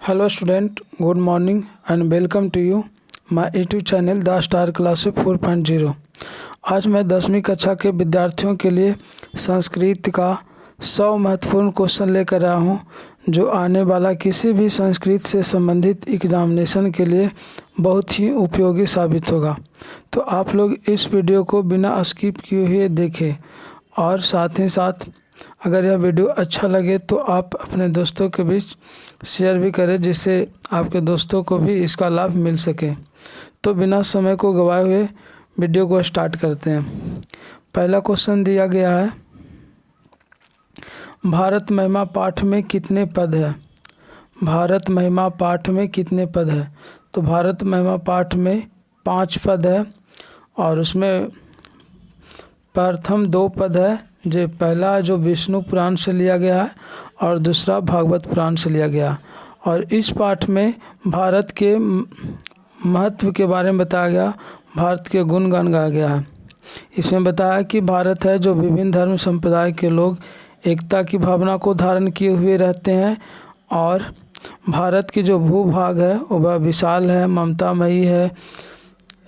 Hello student, good morning and welcome to you my YouTube channel the star classes 4.0। आज मैं 10वीं कक्षा के विद्यार्थियों के लिए संस्कृत का 100 महत्वपूर्ण क्वेश्चन लेकर आया हूं, जो आने वाला किसी भी संस्कृत से संबंधित एग्जामिनेशन के लिए बहुत ही उपयोगी साबित होगा। तो आप लोग इस वीडियो को बिना स्किप किए हुए देखें और साथ ही साथ अगर यह वीडियो अच्छा लगे तो आप अपने दोस्तों के बीच शेयर भी करें, जिससे आपके दोस्तों को भी इसका लाभ मिल सके। तो बिना समय को गवाए हुए वीडियो को स्टार्ट करते हैं। पहला क्वेश्चन दिया गया है, भारत महिमा पाठ में कितने पद है? भारत महिमा पाठ में कितने पद है? तो भारत महिमा पाठ में 5 पद है और उसमें प्रथम 2 पद है। जो पहला जो विष्णु पुराण से लिया गया है और दूसरा भागवत पुराण से लिया गया। और इस पाठ में भारत के महत्व के बारे में बताया गया, भारत के गुणगान गाया गया है। इसमें बताया कि भारत है जो विभिन्न धर्म संप्रदाय के लोग एकता की भावना को धारण किए हुए रहते हैं, और भारत की जो भूभाग है वह विशाल है, ममतामयी है,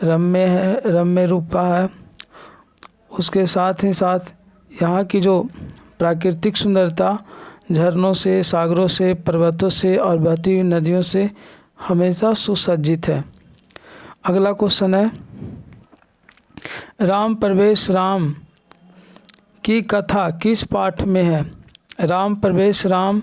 रम्य रूपा है। उसके साथ ही साथ यहाँ की जो प्राकृतिक सुंदरता झरनों से, सागरों से, पर्वतों से और बहती हुई नदियों से हमेशा सुसज्जित है। अगला क्वेश्चन है, राम प्रवेश राम की कथा किस पाठ में है? राम प्रवेश राम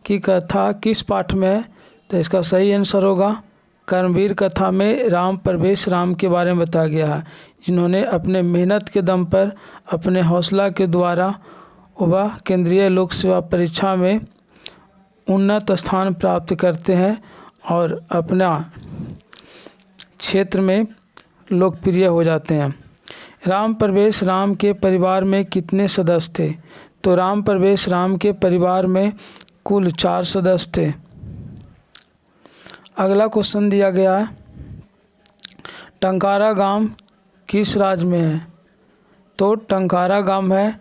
की कथा किस पाठ में है? तो इसका सही आंसर होगा कर्मवीर कथा में राम प्रवेश राम के बारे में बताया गया है, जिन्होंने अपने मेहनत के दम पर, अपने हौसला के द्वारा वह केंद्रीय लोक सेवा परीक्षा में उन्नत स्थान प्राप्त करते हैं और अपना क्षेत्र में लोकप्रिय हो जाते हैं। राम प्रवेश राम के परिवार में कितने सदस्य थे? तो राम प्रवेश राम के परिवार में कुल 4 सदस्य थे। अगला क्वेश्चन दिया गया है, टंकारा गांव किस राज्य में है? तो टंकारा गांव है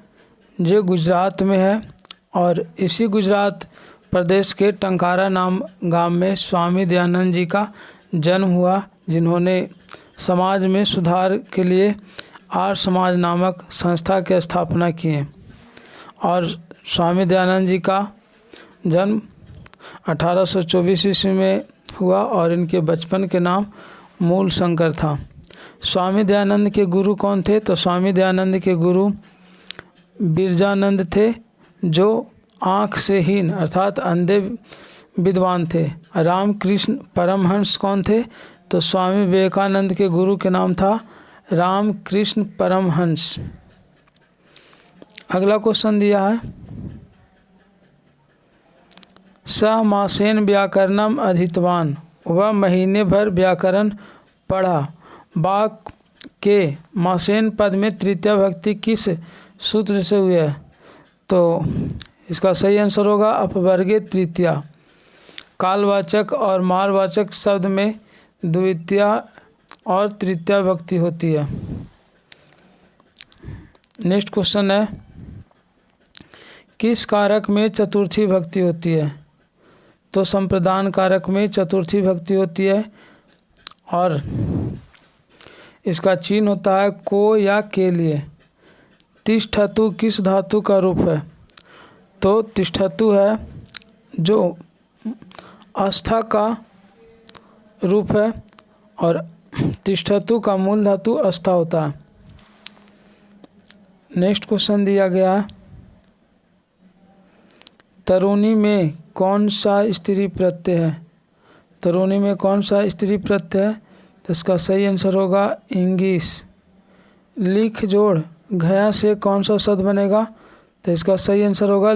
जो गुजरात में है, और इसी गुजरात प्रदेश के टंकारा नाम गांव में स्वामी दयानंद जी का जन्म हुआ, जिन्होंने समाज में सुधार के लिए आर्य समाज नामक संस्था की स्थापना की। और स्वामी दयानंद जी का जन्म 1824 ईस्वी में हुआ और इनके बचपन के नाम मूल शंकर था। स्वामी दयानंद के गुरु कौन थे? तो स्वामी दयानंद के गुरु बिरजानंद थे, जो आँख से हीन अर्थात अंधे विद्वान थे। रामकृष्ण परमहंस कौन थे? तो स्वामी विवेकानंद के गुरु के नाम था रामकृष्ण परमहंस। अगला क्वेश्चन दिया है, स मासेन व्याकरणम अधीतवान, वह महीने भर व्याकरण पढ़ा। बाक के मासेन पद में तृतीया भक्ति किस सूत्र से हुई है? तो इसका सही आंसर होगा अपवर्गे तृतीया। कालवाचक और मारवाचक शब्द में द्वितीया और तृतीया भक्ति होती है। नेक्स्ट क्वेश्चन है, किस कारक में चतुर्थी भक्ति होती है? तो संप्रदान कारक में चतुर्थी भक्ति होती है, और इसका चिन्ह होता है को या के लिए। तिष्ठतु किस धातु का रूप है? तो तिष्ठतु है जो आस्था का रूप है, और तिष्ठतु का मूल धातु आस्था होता है। नेक्स्ट क्वेश्चन दिया गया है, तरुणी में कौन सा स्त्री प्रत्यय है? तरुणी में कौन सा स्त्री प्रत्यय है? तो इसका सही आंसर होगा इंगिस। लिख जोड़ घया से कौन सा शब्द बनेगा? तो इसका सही आंसर होगा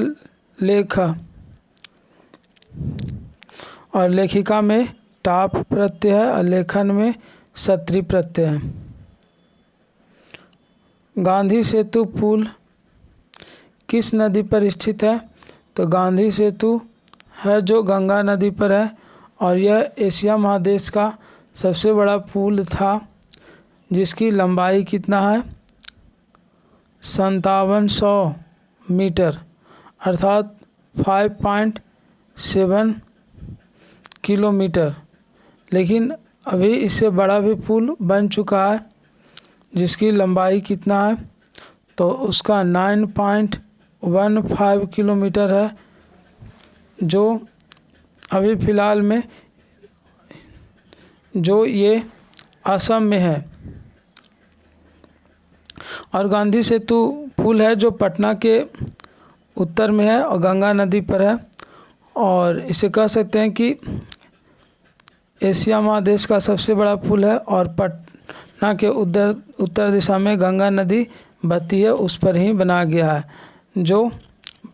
लेखा। और लेखिका में टाप प्रत्यय है और लेखन में सत्री प्रत्यय है। गांधी सेतु पुल किस नदी पर स्थित है? तो गांधी सेतु है जो गंगा नदी पर है, और यह एशिया महादेश का सबसे बड़ा पुल था, जिसकी लंबाई कितना है? 5700 मीटर अर्थात 5.7 किलोमीटर, लेकिन अभी इससे बड़ा भी पुल बन चुका है जिसकी लंबाई कितना है, तो उसका 9.15 किलोमीटर है, जो अभी फ़िलहाल में जो ये असम में है। और गांधी सेतु पुल है जो पटना के उत्तर में है और गंगा नदी पर है, और इसे कह सकते हैं कि एशिया महादेश का सबसे बड़ा पुल है, और पटना के उत्तर दिशा में गंगा नदी बहती है, उस पर ही बनाया गया है, जो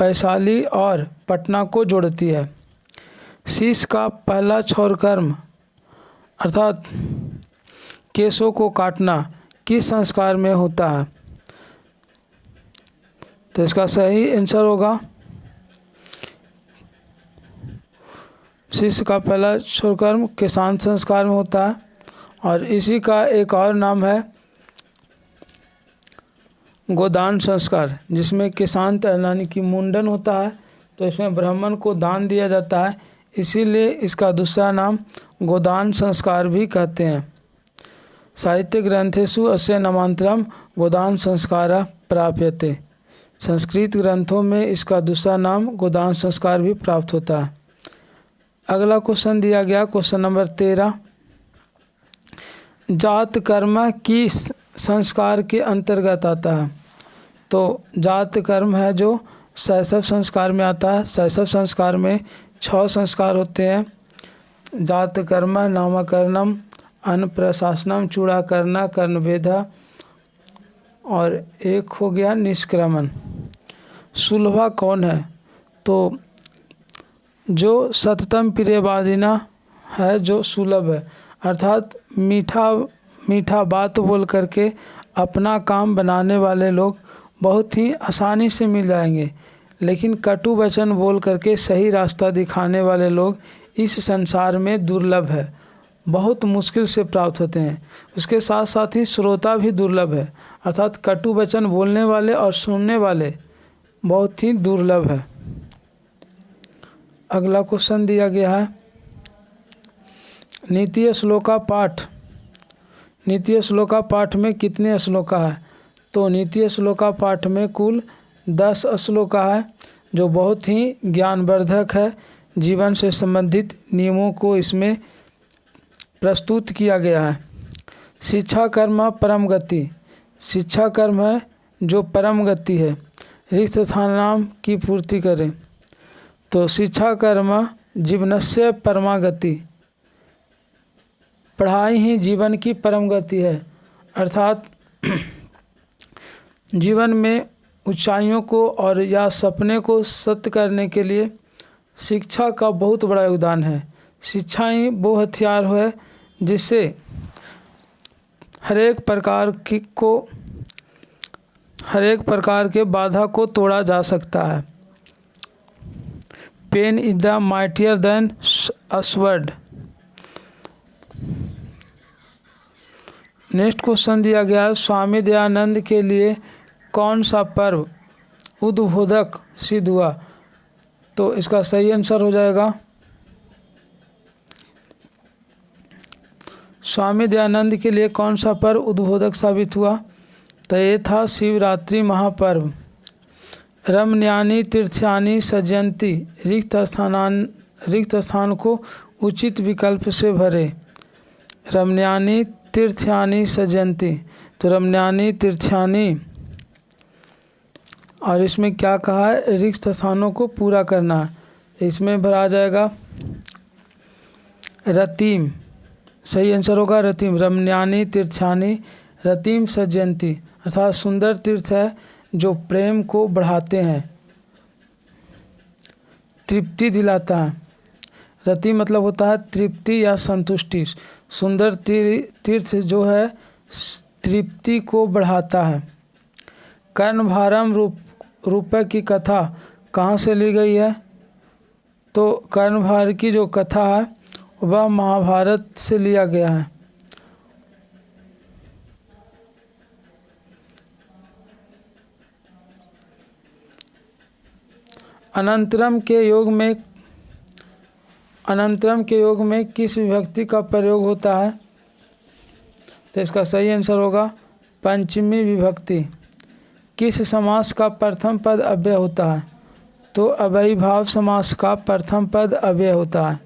वैशाली और पटना को जोड़ती है। शीश का पहला क्षौर कर्म अर्थात केशों को काटना किस संस्कार में होता है? तो इसका सही आंसर होगा शीश का पहला क्षौर कर्म केशांत संस्कार में होता है। और इसी का एक और नाम है गोदान संस्कार, जिसमें केशांत यानी कि मुंडन होता है, तो इसमें ब्राह्मण को दान दिया जाता है, इसीलिए इसका दूसरा नाम गोदान संस्कार भी कहते हैं। साहित्य ग्रंथेषु अस्य नामांतरम गोदान संस्कार प्राप्यते। संस्कृत ग्रंथों में इसका दूसरा नाम गोदान संस्कार भी प्राप्त होता है। अगला क्वेश्चन दिया गया, क्वेश्चन नंबर 13, जात कर्म किस संस्कार के अंतर्गत आता है? तो जात कर्म है जो शैशव संस्कार में आता है। शैशव संस्कार में 6 संस्कार होते हैं, जात कर्म, नामकरणम, अन्नप्रशासनम, चूड़ाकरण, कर्णभेदा, और एक हो गया निष्क्रमण। सुलभा कौन है? तो जो सततम प्रियवादिना है, जो सुलभ है, अर्थात मीठा बात बोल करके अपना काम बनाने वाले लोग बहुत ही आसानी से मिल जाएंगे, लेकिन कटु वचन बोल करके सही रास्ता दिखाने वाले लोग इस संसार में दुर्लभ है, बहुत मुश्किल से प्राप्त होते हैं। उसके साथ साथ ही श्रोता भी दुर्लभ है, अर्थात कटु वचन बोलने वाले और सुनने वाले बहुत ही दुर्लभ है। अगला क्वेश्चन दिया गया है, नीति श्लोका पाठ। नीति श्लोका पाठ में कितने श्लोका है? तो नीति श्लोका पाठ में कुल 10 श्लोका है, जो बहुत ही ज्ञानवर्धक है। जीवन से संबंधित नियमों को इसमें प्रस्तुत किया गया है। शिक्षा कर्म परम गति। शिक्षा कर्म है जो परम गति है, रिक्त स्थानाम की पूर्ति करें। तो शिक्षा कर्म जीवनस्य परमागति, पढ़ाई ही जीवन की परम गति है, अर्थात जीवन में ऊंचाइयों को और या सपने को सत्य करने के लिए शिक्षा का बहुत बड़ा योगदान है। शिक्षा ही वो हथियार है जिससे हर एक प्रकार के बाधा को तोड़ा जा सकता है। Pen is the mightier than a sword. Next question दिया गया है, स्वामी दयानंद के लिए कौन सा पर्व उद्बोधक सिद्ध हुआ? तो इसका सही आंसर हो जाएगा स्वामी दयानंद के लिए कौन सा पर्व उद्बोधक साबित हुआ? तो ये था शिवरात्रि महापर्व। रमण्यानि तीर्थानि सजयन्ति, रिक्त स्थान को उचित विकल्प से भरे। रमण्यानि तीर्थानि सजयन्ति, तो रमण्यानि तीर्थानि, और इसमें क्या कहा है? रिक्त स्थानों को पूरा करना है, इसमें भरा जाएगा रतिम। सही आंसर होगा रतिम। रमण्यानि तीर्थानि रतिम सजयन्ति, अर्थात सुंदर तीर्थ है जो प्रेम को बढ़ाते हैं, तृप्ति दिलाता है। रति मतलब होता है तृप्ति या संतुष्टि। सुंदर तीर्थ जो है तृप्ति को बढ़ाता है। कर्णभारम रूपये की कथा कहाँ से ली गई है? तो कर्णभार की जो कथा है वह महाभारत से लिया गया है। अनंतरम के योग में अनंतरम के योग में किस विभक्ति का प्रयोग होता है? तो इसका सही आंसर होगा पंचमी विभक्ति। किस समास का प्रथम पद अव्यय होता है? तो अव्ययीभाव समास का प्रथम पद अव्यय होता है।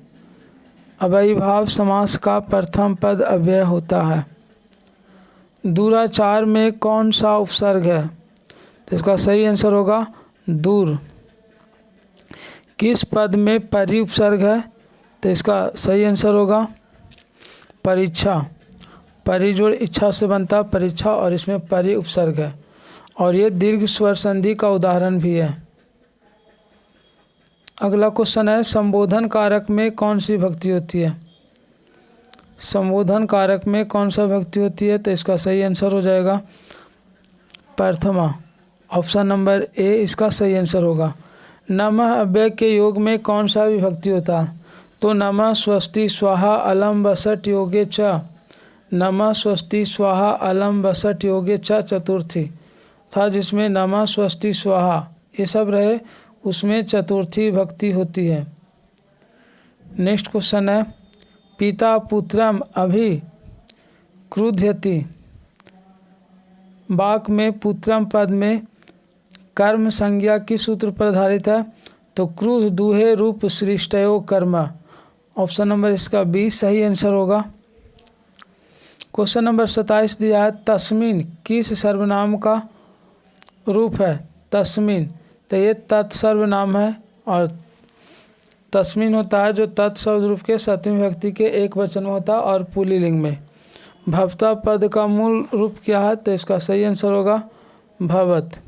अव्ययीभाव समास का प्रथम पद अव्यय होता है। दूराचार में कौन सा उपसर्ग है? तो इसका सही आंसर होगा दूर। किस पद में परि उपसर्ग है? तो इसका सही आंसर होगा परीक्षा। परि जोड़ इच्छा से बनता परीक्षा और इसमें परि उपसर्ग है और ये दीर्घ स्वर संधि का उदाहरण भी है। अगला क्वेश्चन है संबोधन कारक में कौन सी विभक्ति होती है? संबोधन कारक में कौन सा विभक्ति होती है? तो इसका सही आंसर हो जाएगा प्रथमा। ऑप्शन नंबर ए इसका सही आंसर होगा। नमः अव्यय के योग में कौन सा विभक्ति होता है? तो नमः स्वस्ति स्वाहा अलम बसट योगे च। नमः स्वस्ति स्वाहा अलम बसट योगे च चतुर्थी था, जिसमें नमः स्वस्ति स्वाहा ये सब रहे उसमें चतुर्थी विभक्ति होती है। नेक्स्ट क्वेश्चन है पिता पुत्रम अभि क्रुध्यति। वाक्य में पुत्रम पद में कर्म संज्ञा की सूत्र पर आधारित है। तो क्रुद्ध दुहे रूप सृष्टयो कर्म। ऑप्शन नंबर इसका बी सही आंसर होगा। क्वेश्चन नंबर 27 दिया है तस्मीन किस सर्वनाम का रूप है? तस्मीन तो ये तत्सर्वनाम है और तस्मीन होता है जो तत्शब्द रूप के सप्तमी विभक्ति के एक वचन में होता है और पुल्लिंग में। भवता पद का मूल रूप क्या है? तो इसका सही आंसर होगा भवत।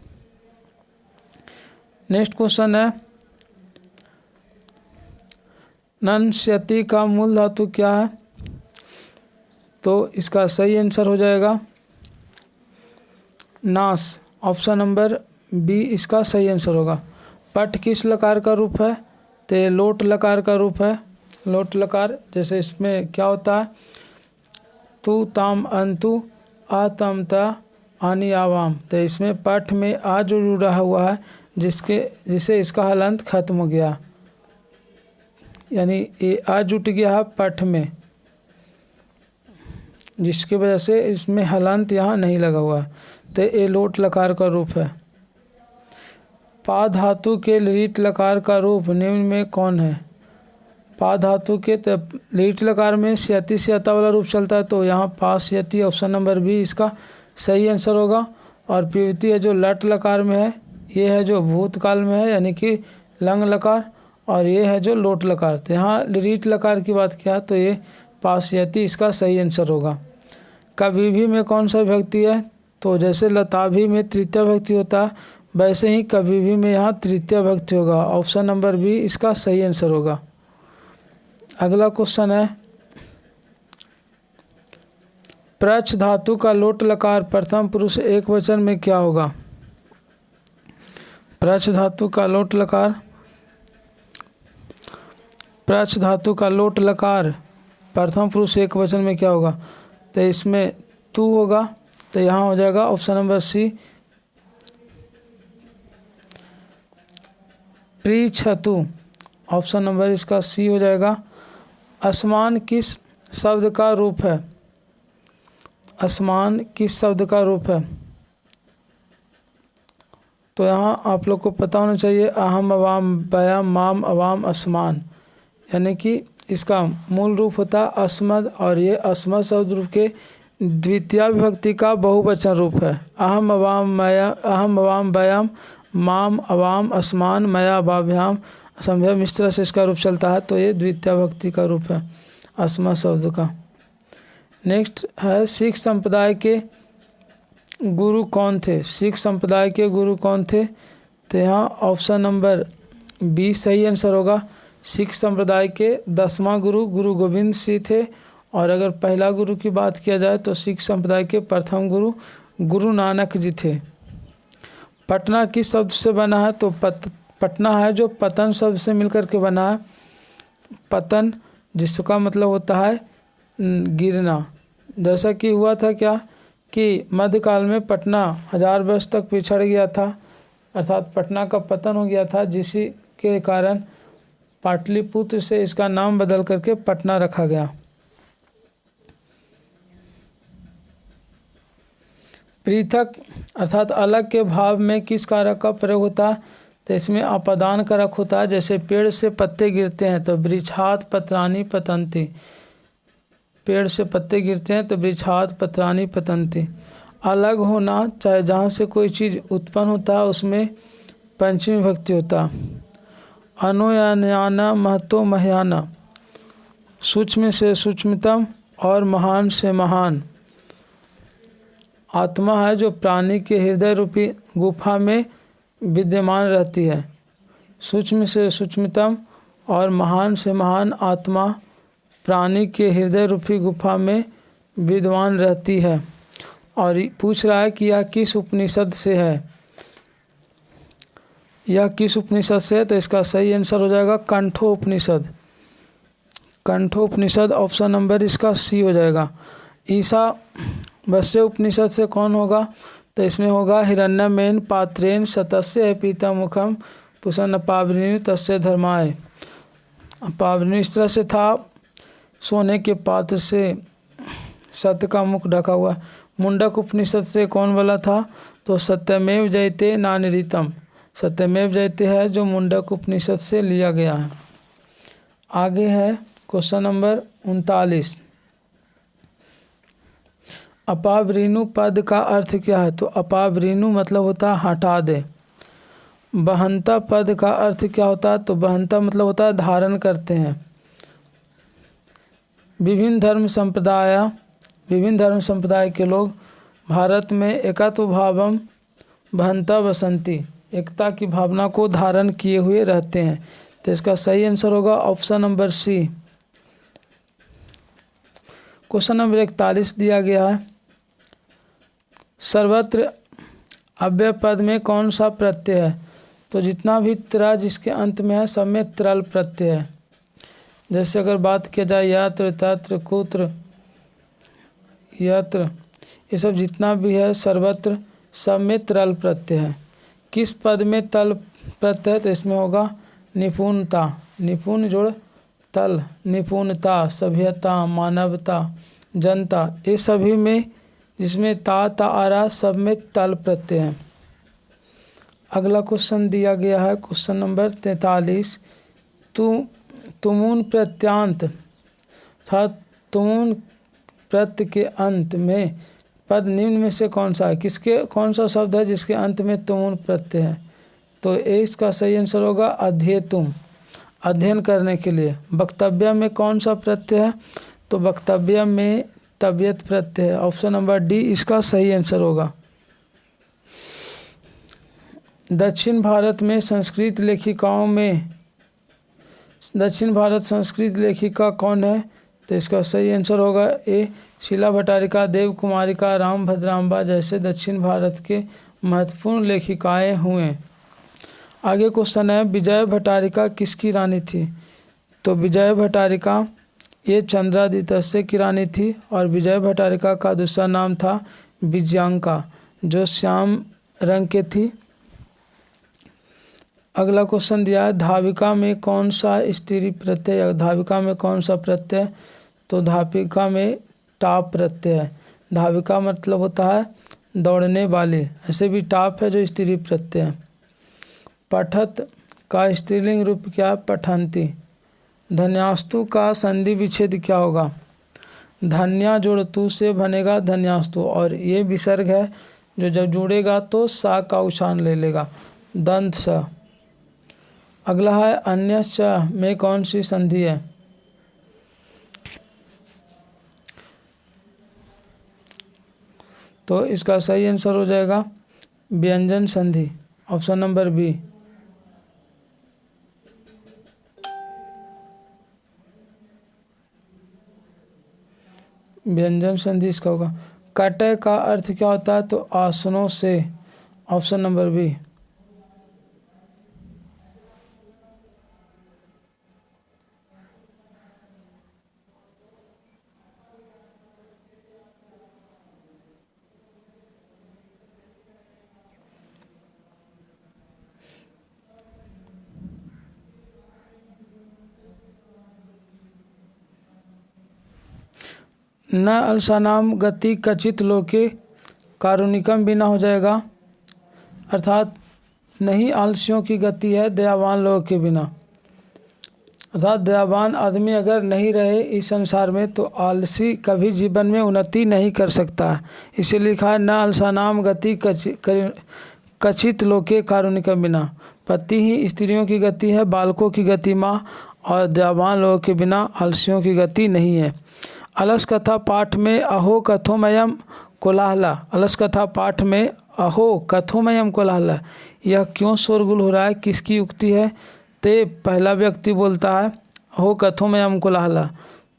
नेक्स्ट क्वेश्चन है नंस्यति का मूल धातु क्या है? तो इसका सही आंसर हो जाएगा नास। ऑप्शन नंबर बी इसका सही आंसर होगा। पट किस लकार का रूप है? तो लोट लकार का रूप है। लोट लकार जैसे इसमें क्या होता है तू ताम अंतु आ तम ता आनी आवाम। तो इसमें पठ में आ जो जुड़ा हुआ है जिसे इसका हलंत खत्म हो गया, यानी ये आ जुट गया है पठ में, जिसकी वजह से इसमें हलंत यहाँ नहीं लगा हुआ है। तो ये लोट लकार का रूप है। पा धातु के लीट लकार का रूप निम्न में कौन है? पा धातु के लीट लकार में स्यति स्यता वाला रूप चलता है, तो यहाँ पास यति ऑप्शन नंबर बी इसका सही आंसर होगा। और पिवती है जो लट लकार में है, ये है जो भूतकाल में है यानी कि लंग लकार, और ये है जो लोट लकार। तो यहाँ लीट लकार की बात किया तो ये पास यति इसका सही आंसर होगा। कभी भी में कौन सा विभक्ति है? तो जैसे लताभी में तृतीय विभक्ति होता है वैसे ही कभी भी में यहाँ तृतीय विभक्ति होगा। ऑप्शन नंबर बी इसका सही आंसर होगा। अगला क्वेश्चन है प्रच धातु का लोट लकार प्रथम पुरुष एक वचन में क्या होगा? प्रच धातु का लोट लकार, प्रच धातु का लोट लकार प्रथम पुरुष एक वचन में क्या होगा? तो इसमें तू होगा। तो यहाँ हो जाएगा ऑप्शन नंबर सी प्रीछतु। ऑप्शन नंबर इसका सी हो जाएगा। असमान किस शब्द का रूप है? असमान किस शब्द का रूप है? तो यहाँ आप लोग को पता होना चाहिए अहम अवाम बयाम माम अवाम असमान, यानी कि इसका मूल रूप होता है अस्मद और ये अस्मद शब्द रूप के द्वितीय विभक्ति का बहुवचन रूप है। अहम अवाम बयाम माम अवाम असमान मया बाभ्याम असंभव इस तरह से इसका रूप चलता है, तो ये द्वितीय विभक्ति का रूप है अस्मद शब्द का। नेक्स्ट है सिख संप्रदाय के गुरु कौन थे? सिख संप्रदाय के गुरु कौन थे? तो यहाँ ऑप्शन नंबर बी सही आंसर होगा। सिख संप्रदाय के 10वां गुरु गुरु गोविंद सिंह थे, और अगर पहला गुरु की बात किया जाए तो सिख संप्रदाय के प्रथम गुरु गुरु नानक जी थे। पटना किस शब्द से बना है? तो पटना है जो पतन शब्द से मिलकर के बना है। पतन जिसका मतलब होता है गिरना। जैसा कि हुआ था क्या कि मध्यकाल में पटना 1000 वर्ष तक पिछड़ गया था, अर्थात पटना का पतन हो गया था, जिसी के कारण पाटलिपुत्र से इसका नाम बदल करके पटना रखा गया। पृथक अर्थात अलग के भाव में किस कारक का प्रयोग होता है? तो इसमें अपादान कारक होता है। जैसे पेड़ से पत्ते गिरते हैं तो वृक्षात पत्राणि पतन्ति, पेड़ से पत्ते गिरते हैं तो वृक्षात पत्राणि पतन्ति। अलग होना, चाहे जहाँ से कोई चीज़ उत्पन्न होता है उसमें पंचमी विभक्ति होता है। अनुयाना महतो महयाना, सूक्ष्म से सूक्ष्मतम और महान से महान। आत्मा है जो प्राणी के हृदय रूपी गुफा में विद्यमान रहती है। सूक्ष्म से सूक्ष्मतम और महान से महान आत्मा प्राणी के हृदय रूपी गुफा में विद्यमान रहती है। और पूछ रहा है कि यह किस उपनिषद से है, यह किस उपनिषद से है? तो इसका सही आंसर हो जाएगा कंठोपनिषद। कंठोपनिषद ऑप्शन नंबर इसका सी हो जाएगा। ईशावास्य उपनिषद से कौन होगा? तो इसमें होगा हिरण्यमेन पात्रेण सतस्य पीता मुखम पुसन पावनी तस्य धर्माय। पावनी इस तरह से था, सोने के पात्र से सत्य का मुख ढका हुआ। मुंडक उपनिषद से कौन वाला था? तो सत्यमेव जयते नानिरीतम, सत्यमेव जयते है जो मुंडक उपनिषद से लिया गया है। आगे है क्वेश्चन नंबर 39। अपावृणु पद का अर्थ क्या है? तो अपावृणु मतलब होता है हटा दे। बहंता पद का अर्थ क्या होता है? तो बहंता मतलब होता है धारण करते हैं। विभिन्न धर्म संप्रदाय के लोग भारत में एकत्व भावम बहंता बसंती, एकता की भावना को धारण किए हुए रहते हैं। तो इसका सही आंसर होगा option number C. Question number 41 दिया गया है, सर्वत्र अव्यय पद में कौन सा प्रत्यय है? तो जितना भी त्रा जिसके अंत में है सब में त्रल प्रत्यय है। जैसे अगर बात किया जाए यत्र तत्र कुत्र यत्र, ये सब जितना भी है सर्वत्र सब में त्रल प्रत्यय है। किस पद में तल प्रत्यय है? तो इसमें होगा निपुणता, निपुण जोड़ तल, निपुणता, सभ्यता, मानवता, जनता, ये सभी में जिसमें ता आ रहा सब में तल प्रत्यय है। अगला क्वेश्चन दिया गया है क्वेश्चन नंबर 43। तुमुन प्रत्यांत था, तुमुन प्रत्यय के अंत में पद निम्न में से कौन सा है? किसके कौन सा शब्द है जिसके अंत में तुमुन प्रत्यय है? तो ए इसका सही आंसर होगा अध्येतुम, अध्ययन करने के लिए। वक्तव्य में कौन सा प्रत्यय है? तो वक्तव्य में तबियत प्रत्यय है। ऑप्शन नंबर डी इसका सही आंसर होगा। दक्षिण भारत संस्कृत लेखिका कौन है? तो इसका सही आंसर होगा ए शीला भट्टारिका, देव कुमारिका, राम भद्राम्बा जैसे दक्षिण भारत के महत्वपूर्ण लेखिकाएं हुए। आगे क्वेश्चन है, विजय भट्टारिका किसकी रानी थी? तो विजय भट्टारिका ये चंद्रादित्य की रानी थी और विजय भट्टारिका का दूसरा नाम था विजयांका जो श्याम रंग के थी। अगला क्वेश्चन दिया है, धाविका में कौन सा स्त्री प्रत्यय? धाविका में कौन सा प्रत्यय? तो धाविका में टाप प्रत्यय है। धाविका मतलब होता है दौड़ने वाली, ऐसे भी टाप है जो स्त्री प्रत्यय है। पठत का स्त्रीलिंग रूप क्या? पठंती। धन्यास्तु का संधि विच्छेद क्या होगा? धन्या जोड़ तू से बनेगा धन्यास्तु, और ये विसर्ग है जो जब जुड़ेगा तो सा का उच्चारण ले लेगा, दंत स। अगला है अन्य च में कौन सी संधि है? तो इसका सही आंसर हो जाएगा व्यंजन संधि, ऑप्शन नंबर बी। व्यंजन संधि इसका होगा। कटय का अर्थ क्या होता है? तो आसनों से, ऑप्शन नंबर बी। न अलसानाम गति कचित लोके कारुणिकम बिना हो जाएगा, अर्थात नहीं आलसियों की गति है दयावान लोगों के बिना। अर्थात दयावान आदमी अगर नहीं रहे इस संसार में तो आलसी कभी जीवन में उन्नति नहीं कर सकता है। इसीलिए लिखा है न अलसानाम गति कचित लोके कारुणिकम बिना। पति ही स्त्रियों की गति है, बालकों की गति माँ, और दयावान लोगों के बिना आलसियों की गति नहीं है। अलस कथा पाठ में अहो कथोमयम कोलाहला। अलस कथा पाठ में अहो कथोमयम कोलाहला, यह क्यों शोरगुल हो रहा है, किसकी युक्ति है? ते पहला व्यक्ति बोलता है अहो कथोमयम कोलाहला,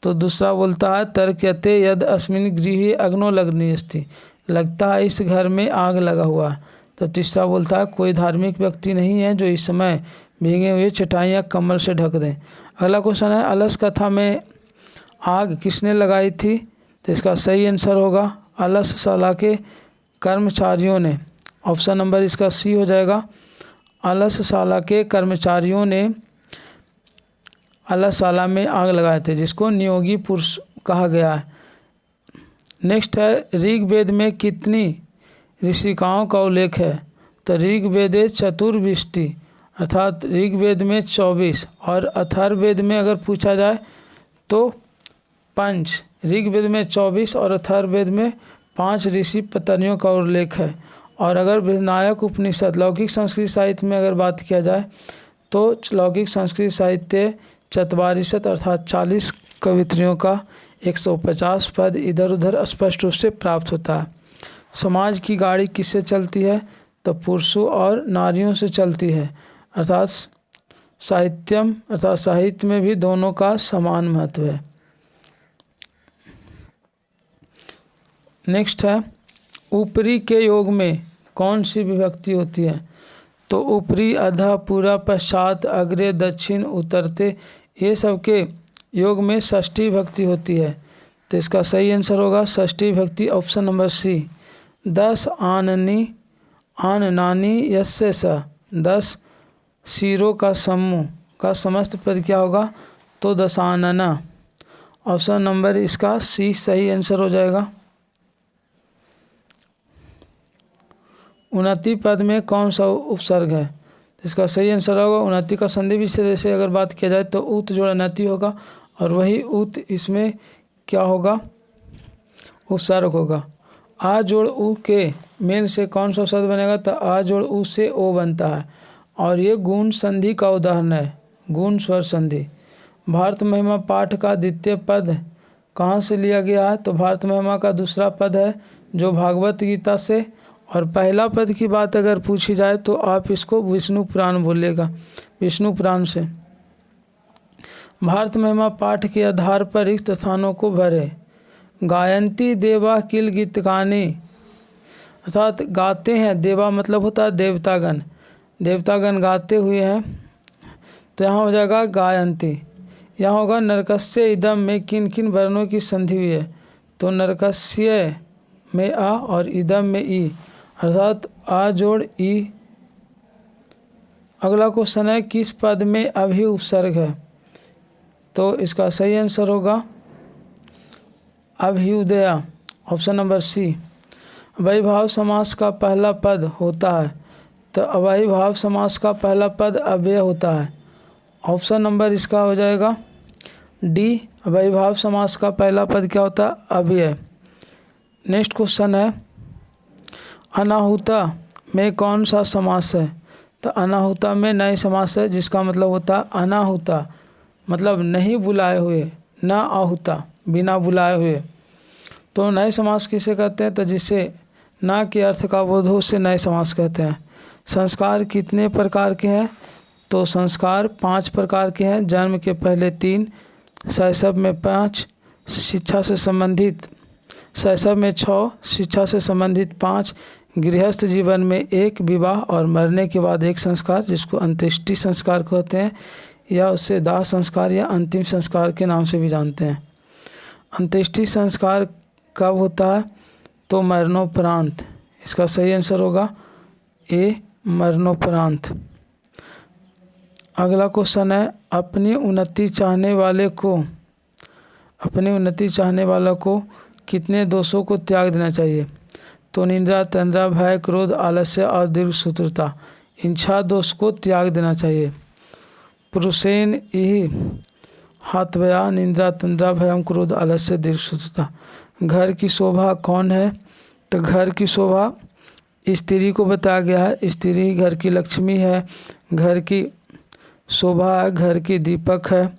तो दूसरा बोलता है तर्क्यते यद अस्मिन् गृहे अग्नो लग्नि अस्ति, लगता है इस घर में आग लगा हुआ है। तो तीसरा बोलता है कोई धार्मिक व्यक्ति नहीं है जो इस समय भीगे हुए चटाइयाँ कम्बल से ढक दें। अगला क्वेश्चन है अलस कथा में आग किसने लगाई थी? तो इसका सही आंसर होगा अलस शाला के कर्मचारियों ने। ऑप्शन नंबर इसका सी हो जाएगा। अलस शाला के कर्मचारियों ने अलसशाला में आग लगाए थे, जिसको नियोगी पुरुष कहा गया है। नेक्स्ट है ऋग्वेद में कितनी ऋषिकाओं का उल्लेख है? तो ऋग्वेदे चतुर्विष्टि, अर्थात ऋग्वेद में 24 और अथर्ववेद में अगर पूछा जाए तो 5। ऋग्वेद में 24 और अथर्ववेद में 5 ऋषि पत्नियों का उल्लेख है। और अगर बृहन्नायक उपनिषद लौकिक संस्कृत साहित्य में अगर बात किया जाए तो लौकिक संस्कृत साहित्य चत्वारिशत अर्थात 40 कवित्रियों का 150 पद इधर उधर स्पष्ट रूप से प्राप्त होता है। समाज की गाड़ी किससे चलती है? तो पुरुषों और नारियों से चलती है, अर्थात साहित्य में भी दोनों का समान महत्व है। नेक्स्ट है ऊपरी के योग में कौन सी विभक्ति होती है? तो ऊपरी, अधः, पूरा, पश्चात, अग्रे, दक्षिण, उतरते, ये सब के योग में षष्ठी विभक्ति होती है। तो इसका सही आंसर होगा षष्ठी विभक्ति, ऑप्शन नंबर सी। 10 आननी आननानी यस्य स, 10 शीरों का समूह का समस्त पद क्या होगा? तो दशानना। ऑप्शन नंबर इसका सी सही आंसर हो जाएगा। उन्नति पद में कौन सा उपसर्ग है? इसका सही आंसर होगा उन्नति का संधि विच्छेद से अगर बात किया जाए तो उत जोड़ उन्नति होगा, और वही उत इसमें क्या होगा? उपसर्ग होगा। आ जोड़ उ के मेल से कौन सा शब्द बनेगा? तो आ जोड़ उ से ओ बनता है, और ये गुण संधि का उदाहरण है, गुण स्वर संधि। भारत महिमा पाठ का द्वितीय पद कहाँ से लिया गया है? तो भारत महिमा का दूसरा पद है जो भागवत गीता से, और पहला पद की बात अगर पूछी जाए तो आप इसको विष्णु पुराण बोलिएगा, विष्णु पुराण से। भारत महिमा पाठ के आधार पर रिक्त स्थानों को भरे। गायंती देवा किल गीतकानी, अर्थात गाते हैं, देवा मतलब होता है देवतागण, देवतागण गाते हुए हैं, तो यहाँ हो जाएगा गायंती। यहाँ होगा नरकस्य इदम में किन किन वर्णों की संधि हुई है? तो नरकस्य में आ और इदम में ई, अर्थात आ जोड़ ई। अगला क्वेश्चन है किस पद में अभी उपसर्ग है? तो इसका सही आंसर होगा अभ्युदया, ऑप्शन नंबर सी। अव्ययीभाव समास का पहला पद होता है, तो अव्ययीभाव समास का पहला पद अव्यय होता है। ऑप्शन नंबर इसका हो जाएगा डी। अव्ययीभाव समास का पहला पद क्या होता है? अव्यय। नेक्स्ट क्वेश्चन है अनाहुता में कौन सा समास है? तो अनाहुता में नए समास है, जिसका मतलब होता है अनाहुता मतलब नहीं बुलाए हुए, ना आहुता बिना बुलाए हुए। तो नए समास किसे कहते हैं? तो जिसे ना के अर्थ का बोध हो उसे नए समास कहते हैं। संस्कार कितने प्रकार के हैं? तो संस्कार 5 प्रकार के हैं। जन्म के पहले 3, शैशव में 5, शिक्षा से संबंधित शैशव में 6, शिक्षा से संबंधित 5, गृहस्थ जीवन में 1, विवाह और मरने के बाद 1 संस्कार, जिसको अंत्येष्टि संस्कार कहते हैं, या उससे दाह संस्कार या अंतिम संस्कार के नाम से भी जानते हैं। अंत्येष्टि संस्कार कब होता है? तो मरणोपरांत। इसका सही आंसर होगा ए, मरणोपरांत। अगला क्वेश्चन है अपनी उन्नति चाहने वाले को अपनी उन्नति चाहने वालों को कितने दोषों को त्याग देना चाहिए? तो निंद्रा, तंद्रा, भय, क्रोध, आलस्य और दीर्घसूत्रता, इन 6 दोष को त्याग देना चाहिए। पुरुषेन यही हाथवया निंद्रा, तंद्रा, भयम, क्रोध, आलस्य, दीर्घसूत्रता। घर की शोभा कौन है? तो घर की शोभा स्त्री को बताया गया है। स्त्री घर की लक्ष्मी है, घर की शोभा है, घर की दीपक है।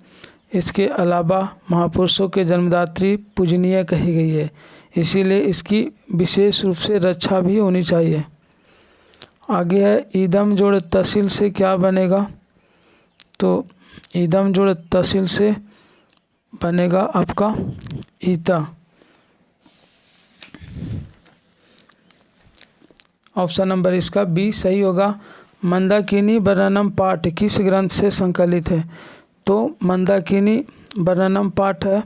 इसके अलावा महापुरुषों के जन्मदात्री पूजनीय कही गई है, इसीलिए इसकी विशेष रूप से रक्षा भी होनी चाहिए। आगे है ईदम जोड़ तहसील से क्या बनेगा? तो ईदम जोड़ तहसील से बनेगा आपका ईता। ऑप्शन नंबर इसका बी सही होगा। मंदाकिनी वर्णनम पाठ किस ग्रंथ से संकलित है? तो मंदाकिनी वर्णनम पाठ है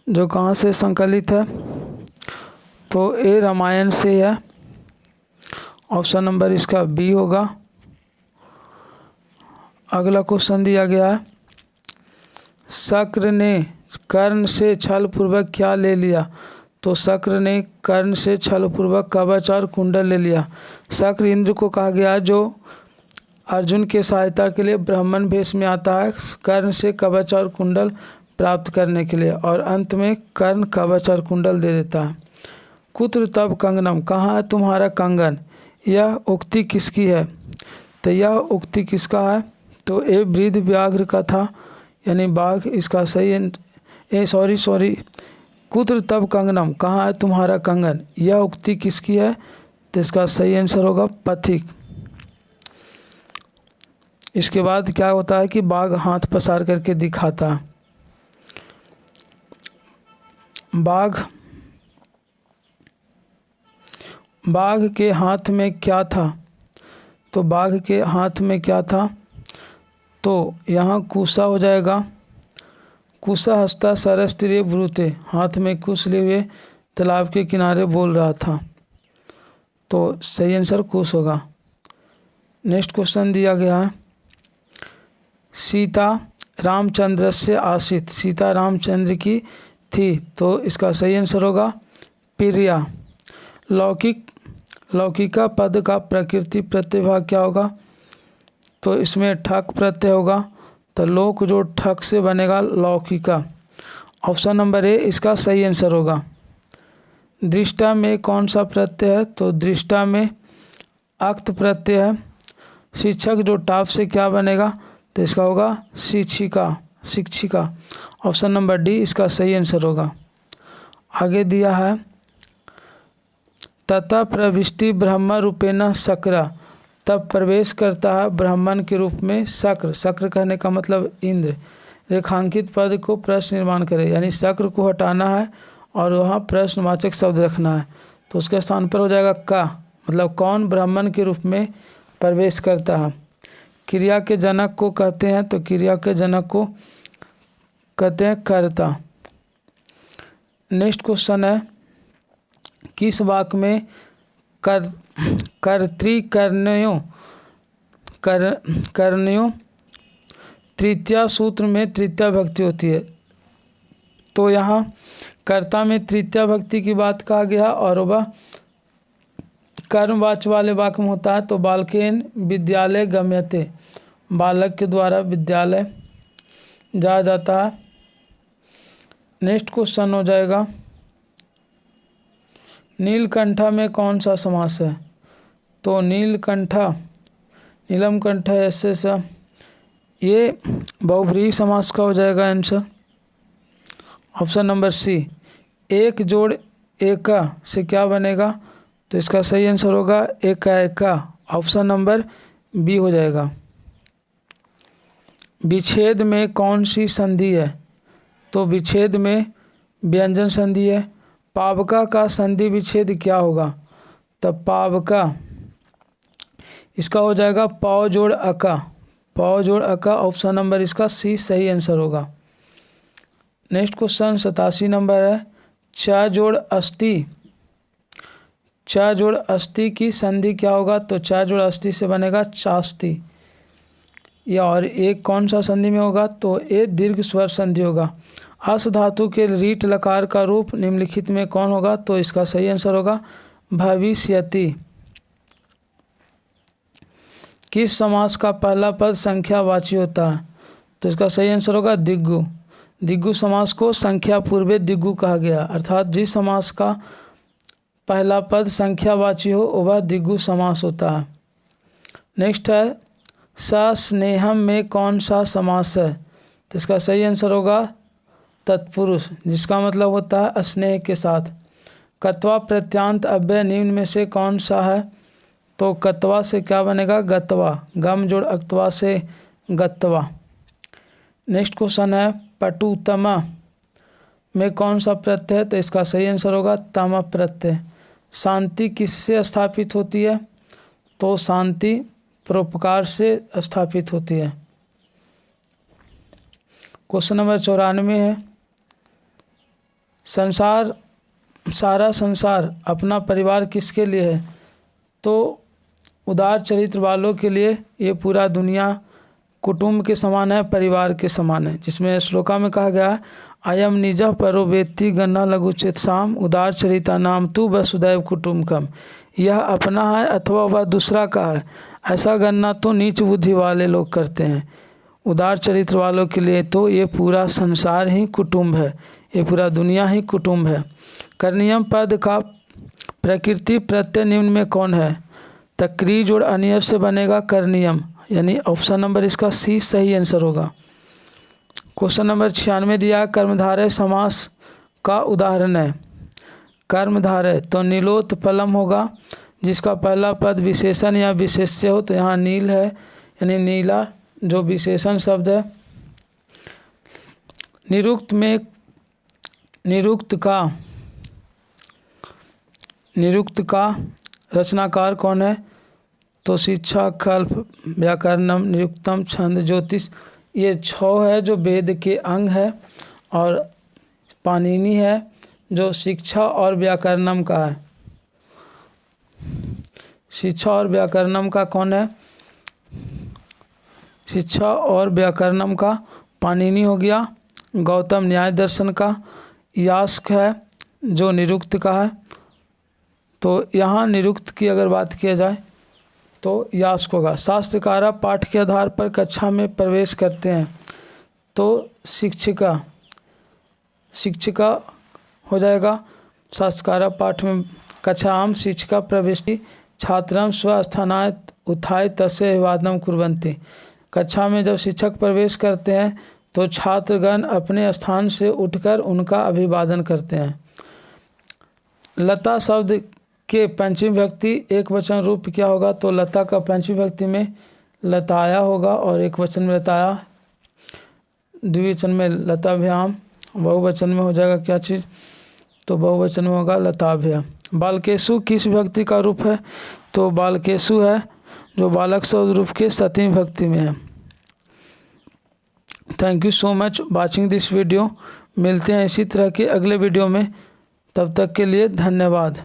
जो कहाँ से संकलित है? तो ये रामायण से है। ऑप्शन नंबर इसका बी होगा। अगला क्वेश्चन दिया गया है, शक्र ने कर्ण से छल पूर्वक क्या ले लिया? तो शक्र ने कर्ण से छल पूर्वक कवच और कुंडल ले लिया। शक्र इंद्र को कहा गया जो अर्जुन के सहायता के लिए ब्राह्मण वेश में आता है, कर्ण से कवच और कुंडल प्राप्त करने के लिए, और अंत में कर्ण कवच और कुंडल दे देता है। कुत्र तब कंगनम, कहाँ है तुम्हारा कंगन? यह उक्ति किसकी है? तो यह उक्ति किसका है? तो ये वृद्ध व्याघ्र का था, यानी बाघ इसका सही कुत्र तब कंगनम, कहाँ है तुम्हारा कंगन, यह उक्ति किसकी है? तो इसका सही आंसर होगा पथिक। इसके बाद क्या होता है कि बाघ हाथ पसार करके दिखाता है। बाघ के हाथ में क्या था? तो बाघ के हाथ में क्या था? तो यहाँ कुशा हो जाएगा। कुशा हस्ता सरस तीरे ब्रूते, हाथ में कुश लिए हुए तालाब के किनारे बोल रहा था। तो सही आंसर कुश होगा। नेक्स्ट क्वेश्चन दिया गया है, सीता रामचंद्र से आसित, सीता रामचंद्र की थी, तो इसका सही आंसर होगा प्रिया। लौकिका पद का प्रकृति प्रतिभाग क्या होगा? तो इसमें ठक प्रत्यय होगा, तो लोक जो ठक से बनेगा लौकिका। ऑप्शन नंबर ए इसका सही आंसर होगा। दृष्टा में कौन सा प्रत्यय है? तो दृष्टा में अक्त प्रत्यय है। शिक्षक जो टाप से क्या बनेगा? तो इसका होगा शिक्षिका। ऑप्शन नंबर डी इसका सही आंसर होगा। आगे दिया है, तथा प्रविष्टि ब्रह्म रूपेण शक्र, तब प्रवेश करता है ब्राह्मण के रूप में शक्र कहने का मतलब इंद्र। रेखांकित पद को प्रश्न निर्माण करे, यानी शक्र को हटाना है और वहाँ प्रश्नवाचक शब्द रखना है, तो उसके स्थान पर हो जाएगा का, मतलब कौन ब्राह्मण के रूप में प्रवेश करता है। क्रिया के जनक को कहते हैं, तो क्रिया के जनक को कहते हैं कर्ता। नेक्स्ट क्वेश्चन है, किस वाक्य में कर्तृकर्णयों तृतीया सूत्र में तृतीया भक्ति होती है? तो यहाँ कर्ता में तृतीया भक्ति की बात कहा गया और वह कर्मवाच्य वाले वाक्य में होता है। तो बालकेन विद्यालय गम्यते, बालक के द्वारा विद्यालय जाया जाता है। नेक्स्ट क्वेश्चन हो जाएगा, नीलकंठा में कौन सा समास है? तो नीलकंठा, नीलम कंठा ऐसे सा, ये बहुव्रीहि समास का हो जाएगा आंसर। ऑप्शन नंबर सी, एक जोड़ एका से क्या बनेगा? तो इसका सही आंसर होगा एका। ऑप्शन नंबर बी हो जाएगा। विच्छेद में कौन सी संधि है? तो विच्छेद में व्यंजन संधि है। पावका का संधि विच्छेद क्या होगा? तब पावका इसका हो जाएगा पाव जोड़ अका। ऑप्शन नंबर इसका सी सही आंसर होगा। नेक्स्ट क्वेश्चन 87 नंबर है, च जोड़ अस्थि की संधि क्या होगा? तो च जोड़ अस्थि से बनेगा चास्ति। या और एक कौन सा संधि में होगा? तो ए दीर्घ स्वर संधि होगा। हस धातु के रीट लकार का रूप निम्नलिखित में कौन होगा? तो इसका सही आंसर होगा भविष्यति। किस समास का पहला पद संख्यावाची होता है? तो इसका सही आंसर होगा दिग्गु। दिग्गु समास को संख्या पूर्वे दिग्गु कहा गया, अर्थात जिस समास का पहला पद संख्यावाची हो वह दिग्गु समास होता है। नेक्स्ट है सस्नेहम में कौन सा समास है? तो इसका सही आंसर होगा तत्पुरुष, जिसका मतलब होता है स्नेह के साथ। कत्वा प्रत्यांत अव्यय निम्न में से कौन सा है? तो कत्वा से क्या बनेगा? गत्वा। गम जोड़ अक्तवा से गत्वा। नेक्स्ट क्वेश्चन है पटुतम में कौन सा प्रत्यय है? तो इसका सही आंसर होगा तम प्रत्यय। शांति किससे स्थापित होती है? तो शांति परोपकार से स्थापित होती है। क्वेश्चन नंबर 94 है सारा संसार अपना परिवार किसके लिए है? तो उदार चरित्र वालों के लिए ये पूरा दुनिया कुटुंब के समान है, परिवार के समान है। जिसमें श्लोका में कहा गया है अयम निजः परो वेत्ति गन्ना लघुचित साम उदार चरिता नाम तू वसुदैव कुटुम्बकम। यह अपना है अथवा वह दूसरा का है, ऐसा गन्ना तो नीच बुद्धि वाले लोग करते हैं। उदार चरित्र वालों के लिए तो ये पूरा संसार ही कुटुंब है, ये पूरा दुनिया ही कुटुंब है। कर्नियम पद का प्रकृति प्रत्यय निम्न में कौन है? तक्री जोड़ अनियर से बनेगा कर्नियम, यानी ऑप्शन नंबर इसका सी सही आंसर होगा। क्वेश्चन नंबर 96 दिया कर्मधारय समास का उदाहरण है। कर्मधारय तो नीलोत पलम होगा, जिसका पहला पद विशेषण या विशेष्य हो। तो यहाँ नील है यानी नीला जो विशेषण शब्द है। निरुक्त में निरुक्त का रचनाकार कौन है? तो शिक्षा कल्प व्याकरणम निरुक्तम छंद ज्योतिष। ये 6 है जो वेद के अंग है, और पाणिनि है जो शिक्षा और व्याकरणम का है। शिक्षा और व्याकरणम का कौन है? शिक्षा और व्याकरणम का पाणिनि हो गया। गौतम न्याय दर्शन का। यास्क है जो निरुक्त का है। तो यहाँ निरुक्त की अगर बात किया जाए तो यास्क होगा। शास्त्रकारा पाठ के आधार पर कक्षा में प्रवेश करते हैं, तो शिक्षिका हो जाएगा। शास्त्रकारा पाठ में कक्षाम शिक्षिका प्रविष्टि छात्रम स्वस्थानाय उत्थाय तस्य अभिवादनम कुर्वन्ति। कक्षा में जब शिक्षक प्रवेश करते हैं तो छात्रगण अपने स्थान से उठकर उनका अभिवादन करते हैं। लता शब्द के पंचमी विभक्ति एक वचन रूप क्या होगा? तो लता का पंचमी विभक्ति में लताया होगा, और एक वचन में लताया, द्विवचन में लताभ्याम, बहुवचन में हो जाएगा क्या चीज़? तो बहुवचन में होगा लताभ्या। बालकेशु किस विभक्ति का रूप है? तो बालकेशु है जो बालक शब्द रूप के सतमी विभक्ति में है। Thank you so much watching this video. मिलते हैं इसी तरह के अगले वीडियो में, तब तक के लिए धन्यवाद।